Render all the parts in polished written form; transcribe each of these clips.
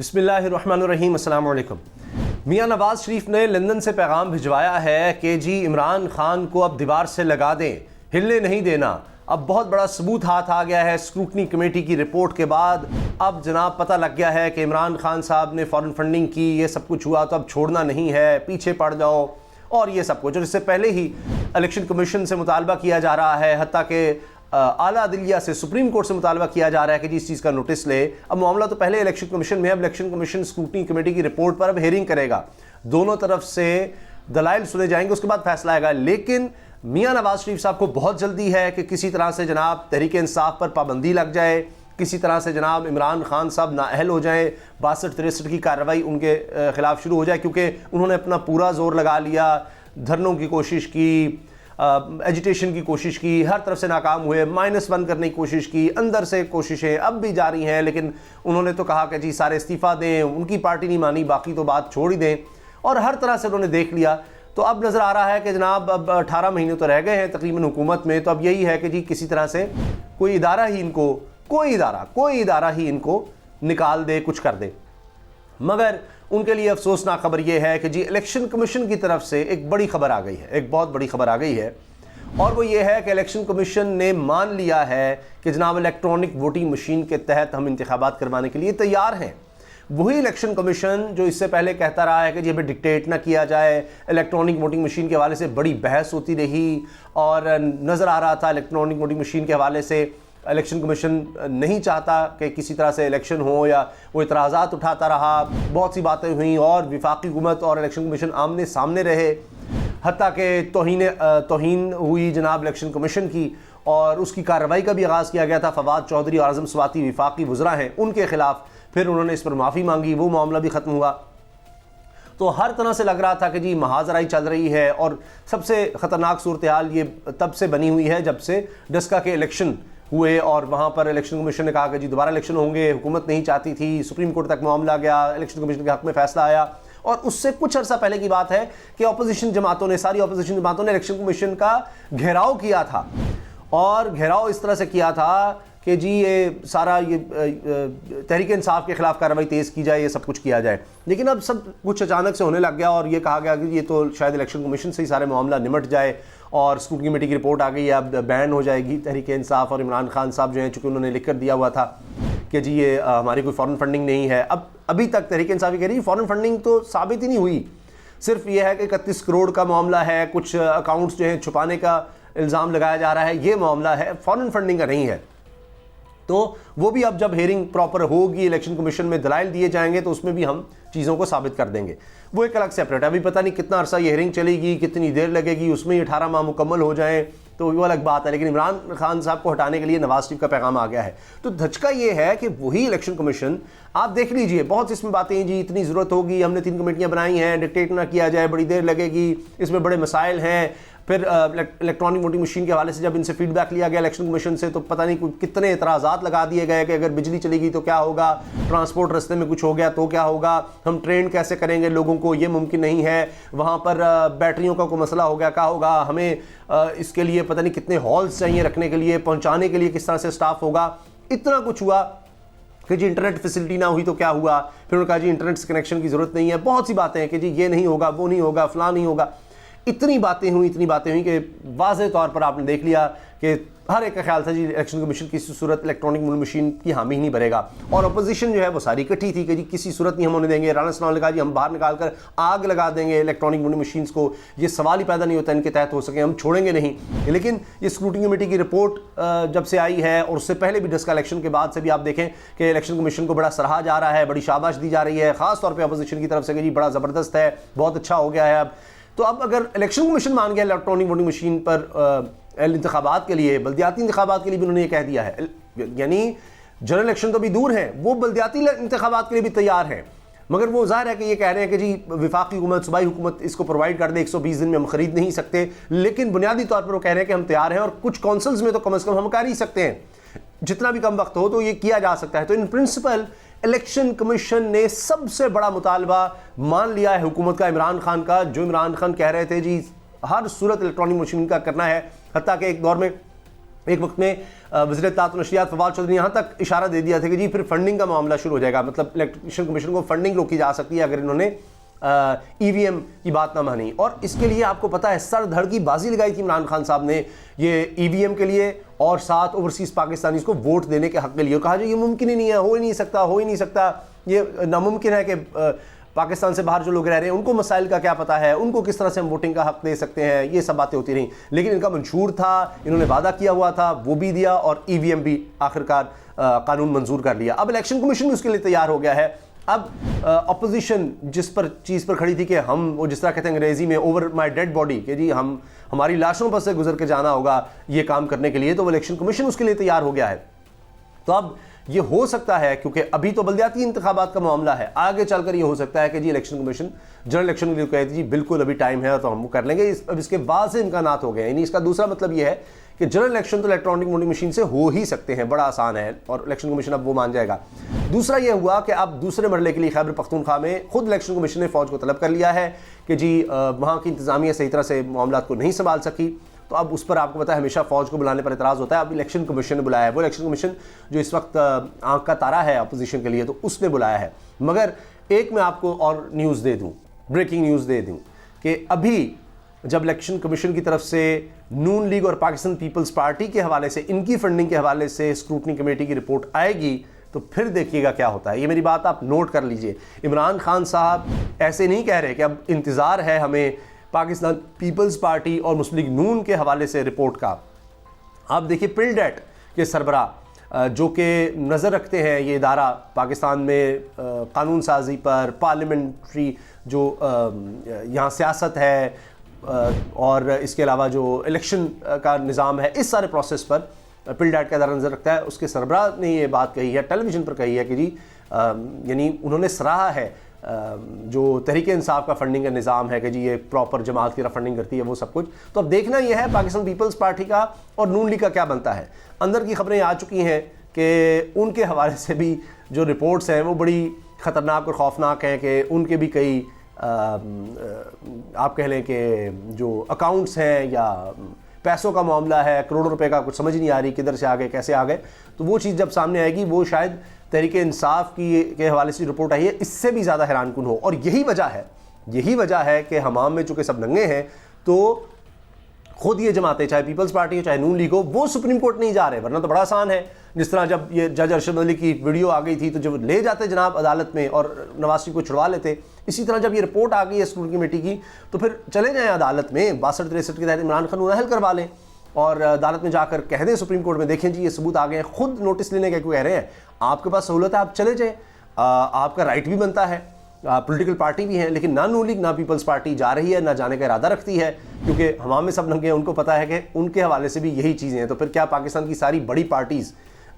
बिस्मिल्लाहिर्रहमानिर्रहीम, अस्सलाम वालेकुम। मियां नवाज शरीफ ने लंदन से पैगाम भिजवाया है कि जी इमरान खान को अब दीवार से लगा दें, हिलने नहीं देना। अब बहुत बड़ा सबूत हाथ आ गया है स्क्रूटनी कमेटी की रिपोर्ट के बाद। अब जनाब पता लग गया है कि इमरान खान साहब ने फॉरेन फंडिंग की, ये सब कुछ हुआ तो अब छोड़ना नहीं है, पीछे पड़ जाओ और ये सब कुछ। और इससे पहले ही इलेक्शन कमीशन से मुतालबा किया जा रहा है, हत्ता के आला अदलिया से सुप्रीम कोर्ट से मुतालबा किया जा रहा है कि जी इस चीज़ का नोटिस ले। अब मामला तो पहले इलेक्शन कमीशन में, अब इलेक्शन कमीशन स्क्रूटनी कमेटी की रिपोर्ट पर अब हेयरिंग करेगा, दोनों तरफ से दलाइल सुने जाएंगे, उसके बाद फैसला आएगा। लेकिन मियां नवाज शरीफ साहब को बहुत जल्दी है कि किसी तरह से जनाब तहरीक इंसाफ पर पाबंदी लग जाए, किसी तरह से जनाब इमरान खान साहब नाअहल हो जाएं, 62-63 की कार्रवाई उनके खिलाफ शुरू हो जाए, क्योंकि उन्होंने अपना पूरा जोर लगा लिया, धरनों की कोशिश की, एजिटेशन की कोशिश की, हर तरफ से नाकाम हुए, -1 करने की कोशिश की, अंदर से कोशिशें अब भी जारी हैं। लेकिन उन्होंने तो कहा कि जी सारे इस्तीफ़ा दें, उनकी पार्टी नहीं मानी, बाकी तो बात छोड़ ही दें, और हर तरह से उन्होंने देख लिया। तो अब नज़र आ रहा है कि जनाब अब 18 महीने तो रह गए हैं तकरीबन हुकूमत में, तो अब यही है कि जी किसी तरह से कोई इदारा ही इनको, कोई इदारा ही इनको निकाल दे, कुछ कर दे। मगर उनके लिए अफसोसनाक खबर यह है कि जी इलेक्शन कमीशन की तरफ से एक बड़ी खबर आ गई है, एक बहुत बड़ी खबर आ गई है, और वो ये है कि इलेक्शन कमीशन ने मान लिया है कि जनाब इलेक्ट्रॉनिक वोटिंग मशीन के तहत हम इंतखाबात करवाने के लिए तैयार हैं। वही इलेक्शन कमीशन जो इससे पहले कहता रहा है कि जी हमें डिक्टेट ना किया जाए, इलेक्ट्रॉनिक वोटिंग मशीन के हवाले से बड़ी बहस होती रही, और नज़र आ रहा था इलेक्ट्रॉनिक वोटिंग मशीन के हवाले से इलेक्शन कमीशन नहीं चाहता कि किसी तरह से इलेक्शन हो, या वो इतराज़ात उठाता रहा, बहुत सी बातें हुई, और वफाकी हुकूमत और इलेक्शन कमीशन आमने सामने रहे, हत्ता कि तौहीन हुई जनाब इलेक्शन कमीशन की, और उसकी कार्रवाई का भी आगाज़ किया गया था। फवाद चौधरी और आज़म स्वाति वफाकी वज़रा हैं, उनके ख़िलाफ़ फिर उन्होंने इस पर माफ़ी मांगी, वो मामला भी ख़त्म हुआ। तो हर तरह से लग रहा था कि जी महाजराई चल रही है, और सबसे ख़तरनाक सूरत हाल ये तब से बनी हुई है जब से डस्का के इलेक्शन हुए, और वहाँ पर इलेक्शन कमीशन ने कहा कि जी दोबारा इलेक्शन होंगे, हुकूमत नहीं चाहती थी, सुप्रीम कोर्ट तक मामला गया, इलेक्शन कमीशन के हक़ में फ़ैसला आया। और उससे कुछ अर्सा पहले की बात है कि अपोजिशन जमातों ने, सारी अपोजिशन जमातों ने इलेक्शन कमीशन का घेराव किया था, और घेराव इस तरह से किया था कि जी ये सारा ये तहरीक इंसाफ के ख़िलाफ़ कार्रवाई तेज़ की जाए, ये सब कुछ किया जाए। लेकिन अब सब कुछ अचानक से होने लग गया, और ये कहा गया कि ये तो शायद इलेक्शन कमीशन से ही सारे मामला निमट जाए, और स्क्रूटनी कमेटी की रिपोर्ट आ गई है, अब बैन हो जाएगी तहरीक इंसाफ। और इमरान खान साहब जो हैं, चूँकि उन्होंने लिख कर दिया हुआ था कि जी ये हमारी कोई फॉरेन फंडिंग नहीं है। अब अभी तक तहरीक इंसाफ कह रही है फॉरेन फंडिंग तो साबित ही नहीं हुई, सिर्फ ये है कि 31 करोड़ का मामला है, कुछ अकाउंट्स जो हैं छुपाने का इल्ज़ाम लगाया जा रहा है, ये मामला है, फॉरेन फंडिंग का नहीं है। तो वो भी अब जब हेयरिंग प्रॉपर होगी, इलेक्शन कमीशन में दलाइल दिए जाएंगे, तो उसमें भी हम चीज़ों को साबित कर देंगे। वो एक अलग सेपरेट है, अभी पता नहीं कितना अरसा ये हेयरिंग चलेगी, कितनी देर लगेगी, उसमें 18 माह मुकम्मल हो जाएं तो वो अलग बात है। लेकिन इमरान खान साहब को हटाने के लिए नवाज शरीफ का पैगाम आ गया है। तो धचका ये है कि वही इलेक्शन कमीशन, आप देख लीजिए, बहुत इसमें बातें हैं जी, इतनी ज़रूरत होगी, हमने 3 कमेटियाँ बनाई हैं, डिक्टेट ना किया जाए, बड़ी देर लगेगी, इसमें बड़े मसाइल हैं। फिर इलेक्ट्रॉनिक वोटिंग मशीन के हवाले से जब इनसे फीडबैक लिया गया इलेक्शन कमीशन से, तो पता नहीं कितने एतराज़ात लगा दिए गए कि अगर बिजली चलेगी तो क्या होगा, ट्रांसपोर्ट रास्ते में कुछ हो गया तो क्या होगा, हम ट्रेन कैसे करेंगे लोगों को, ये मुमकिन नहीं है, वहाँ पर बैटरियों का कोई मसला हो गया, क्या होगा, हमें इसके लिए पता नहीं कितने हॉल्स चाहिए रखने के लिए, पहुँचाने के लिए किस तरह से स्टाफ होगा। इतना कुछ हुआ कि जी इंटरनेट फैसिलिटी ना हुई तो क्या हुआ, फिर उन्होंने कहा जी इंटरनेट से कनेक्शन की ज़रूरत नहीं है, बहुत सी बातें हैं कि जी ये नहीं होगा, वो नहीं होगा, फलां नहीं होगा। इतनी बातें हुई कि वाज़े तौर पर आपने देख लिया कि हर एक का ख्याल था जी इलेक्शन कमीशन किसी सूरत इलेक्ट्रॉनिक मशीन की हामी ही नहीं भरेगा, और अपोजिशन जो है वो सारी इकट्ठी थी कि जी किसी सूरत नहीं हम होने देंगे। राना सनाउल्लाह ने कहा जी हम बाहर निकाल कर आग लगा देंगे इलेक्ट्रॉनिक मशीन्स को, ये सवाल ही पैदा नहीं होता इनके तहत हो सके, हम छोड़ेंगे नहीं। लेकिन ये स्क्रूटनी कमेटी की रिपोर्ट जब से आई है, और उससे पहले भी डस्का इलेक्शन के बाद से भी आप देखें कि इलेक्शन कमीशन को बड़ा सराहा जा रहा है, बड़ी शाबाश दी जा रही है, ख़ास तौर पर अपोजिशन की तरफ से कि जी बड़ा ज़बरदस्त है, बहुत अच्छा हो गया है। अब तो अब अगर इलेक्शन कमीशन मान गया इलेक्ट्रॉनिक वोटिंग मशीन पर इंतखाबात के लिए, बल्दियाती इंतखाबात के लिए भी उन्होंने ये कह दिया है, यानी जनरल इलेक्शन तो भी दूर है, वो बल्दियाती इंतखाबात के लिए भी तैयार हैं। मगर वो ज़ाहिर है कि ये कह रहे हैं कि जी वफाकी हुकूमत, सूबाई हुकूमत इसको प्रोवाइड कर दे, 120 दिन में हम ख़रीद नहीं सकते। लेकिन बुनियादी तौर पर वो कह रहे हैं कि हम तैयार हैं, और कुछ काउंसिल्स में तो कम अज़ कम हम कर ही सकते हैं, जितना भी कम वक्त हो तो ये किया जा सकता है। तो इन प्रिंसिपल इलेक्शन कमीशन ने सबसे बड़ा मुतालबा मान लिया है हुकूमत का, इमरान खान का, जो इमरान खान कह रहे थे जी हर सूरत इलेक्ट्रॉनिक मशीन का करना है। हत्ता कि एक दौर में एक वक्त में वज़ीर इत्तलात व नशरियात फवाद चौधरी यहाँ तक इशारा दे दिया था कि जी फिर फंडिंग का मामला शुरू हो जाएगा, मतलब इलेक्शन कमीशन को फंडिंग रोकी जा सकती है अगर इन्होंने ईवीएम की बात ना मानी। और इसके लिए आपको पता है सर धड़ की बाजी लगाई थी इमरान खान साहब ने ये ईवीएम के लिए और 7 ओवरसीज़ पाकिस्तानीज़ को वोट देने के हक़ के लिए, और कहा जो ये मुमकिन ही नहीं है, हो ही नहीं सकता, ये नामुमकिन है कि पाकिस्तान से बाहर जो लोग रह रहे हैं उनको मसाइल का क्या पता है, उनको किस तरह से हम वोटिंग का हक दे सकते हैं, ये सब बातें होती रहीं। लेकिन इनका मंशूर था, इन्होंने वादा किया हुआ था, वो भी दिया और ईवीएम भी आखिरकार कानून मंजूर कर लिया। अब इलेक्शन कमीशन भी उसके लिए तैयार हो गया है। अब अपोजिशन जिस पर चीज़ पर खड़ी थी कि हम वो जिस तरह कहते हैं अंग्रेज़ी में ओवर माई डेड बॉडी, कि जी हमारी लाशों पर से गुजर के जाना होगा ये काम करने के लिए, तो वो इलेक्शन कमीशन उसके लिए तैयार हो गया है। तो अब ये हो सकता है, क्योंकि अभी तो बल्दियाती इंतखाबात का मामला है, आगे चलकर ये हो सकता है कि जी इलेक्शन कमीशन जनरल इलेक्शन के लिए कहती जी बिल्कुल अभी टाइम है तो हम कर लेंगे। अब इसके वाज़े इम्कानात हो गए, यानी इसका दूसरा मतलब ये है कि जनरल इलेक्शन तो इलेक्ट्रॉनिक वोटिंग मशीन से हो ही सकते हैं, बड़ा आसान है और इलेक्शन कमीशन अब वो मान जाएगा। दूसरा ये हुआ कि अब दूसरे मरहले के लिए खैबर पख्तूनख्वा में खुद इलेक्शन कमीशन ने फ़ौज को तलब कर लिया है कि जी वहाँ की इंतज़ामिया सही तरह से मामला को नहीं संभाल सकी, तो अब उस पर आपको पता है हमेशा फ़ौज को बुलाने पर इतराज़ होता है। अब इलेक्शन कमीशन ने बुलाया है, वो इलेक्शन कमीशन जो इस वक्त आंख का तारा है अपोजिशन के लिए, तो उसने बुलाया है। मगर एक मैं आपको और न्यूज़ दे दूं, ब्रेकिंग न्यूज़ दे दूं कि अभी जब इलेक्शन कमीशन की तरफ से नून लीग और पाकिस्तान पीपल्स पार्टी के हवाले से, इनकी फंडिंग के हवाले से स्क्रूटनी कमेटी की रिपोर्ट आएगी तो फिर देखिएगा क्या होता है। ये मेरी बात आप नोट कर लीजिए। इमरान खान साहब ऐसे नहीं कह रहे कि अब इंतज़ार है हमें पाकिस्तान पीपल्स पार्टी और मुस्लिम लीग नून के हवाले से रिपोर्ट का। आप देखिए पिलडेट के सरबराह जो कि नज़र रखते हैं ये इदारा पाकिस्तान में कानून साजी पर, पार्लियामेंट्री जो यहाँ सियासत है और इसके अलावा जो इलेक्शन का निज़ाम है, इस सारे प्रोसेस पर पिलडेट का इदारा नज़र रखता है। उसके सरबराह ने ये बात कही है, टेलीविज़न पर कही है कि जी यानी उन्होंने सराहा है जो तहरीक इंसाफ का फंडिंग का निज़ाम है कि जी ये प्रॉपर जमात की तरफ फंडिंग करती है वो सब कुछ। तो अब देखना ये है पाकिस्तान पीपल्स पार्टी का और नून लीग का क्या बनता है। अंदर की खबरें आ चुकी हैं कि उनके हवाले से भी जो रिपोर्ट्स हैं वो बड़ी ख़तरनाक और ख़ौफनाक हैं कि उनके भी कई आप कह लें कि जो अकाउंट्स हैं या पैसों का मामला है, करोड़ों रुपए का, कुछ समझ नहीं आ रही किधर से आ गए, कैसे आ गए। तो वो चीज़ जब सामने आएगी वो शायद तहरीक इंसाफ की के हवाले से रिपोर्ट आई है इससे भी ज़्यादा हैरानकुन हो। और यही वजह है कि हमाम में चूँकि सब नंगे हैं तो खुद ये जमाते, चाहे पीपल्स पार्टी हो चाहे नून लीग हो, वो सुप्रीम कोर्ट नहीं जा रहे। वरना तो बड़ा आसान है, जिस तरह जब ये जज अरशद अली की वीडियो आ गई थी तो जब ले जाते जनाब अदालत में और नवाज शरीफ को छुड़वा लेते, इसी तरह जब ये रिपोर्ट आ गई है स्क्रूटनी कमेटी की तो फिर चले जाएँ अदालत में 62-63 के तहत इमरान खान नाअहल करवा लें और अदालत में जाकर कह दें सुप्रीम कोर्ट में देखें जी ये सबूत आ गए हैं। खुद नोटिस लेने का क्यों कह रहे हैं, आपके पास सहूलत है, आप चले जाएँ, आपका राइट भी बनता है, पॉलिटिकल पार्टी भी हैं। लेकिन ना नून लीग ना पीपल्स पार्टी जा रही है, ना जाने का इरादा रखती है, क्योंकि हमाम में सब नंगे हैं, उनको पता है कि उनके हवाले से भी यही चीज़ें हैं। तो फिर क्या पाकिस्तान की सारी बड़ी पार्टीज़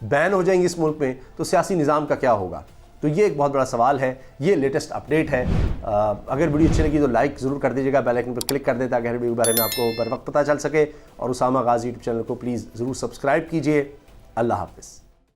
बैन हो जाएंगी इस मुल्क में, तो सियासी निज़ाम का क्या होगा। तो ये एक बहुत बड़ा सवाल है। ये लेटेस्ट अपडेट है। अगर वीडियो अच्छी लगी तो लाइक ज़रूर कर दीजिएगा, बेल आइकन पर क्लिक कर दें ताकि हर वीडियो के बारे में आपको बर वक्त पता चल सके। और उसामा गाजी यूट्यूब चैनल को प्लीज़ ज़रूर सब्सक्राइब कीजिए। अल्लाह हाफ़िज़।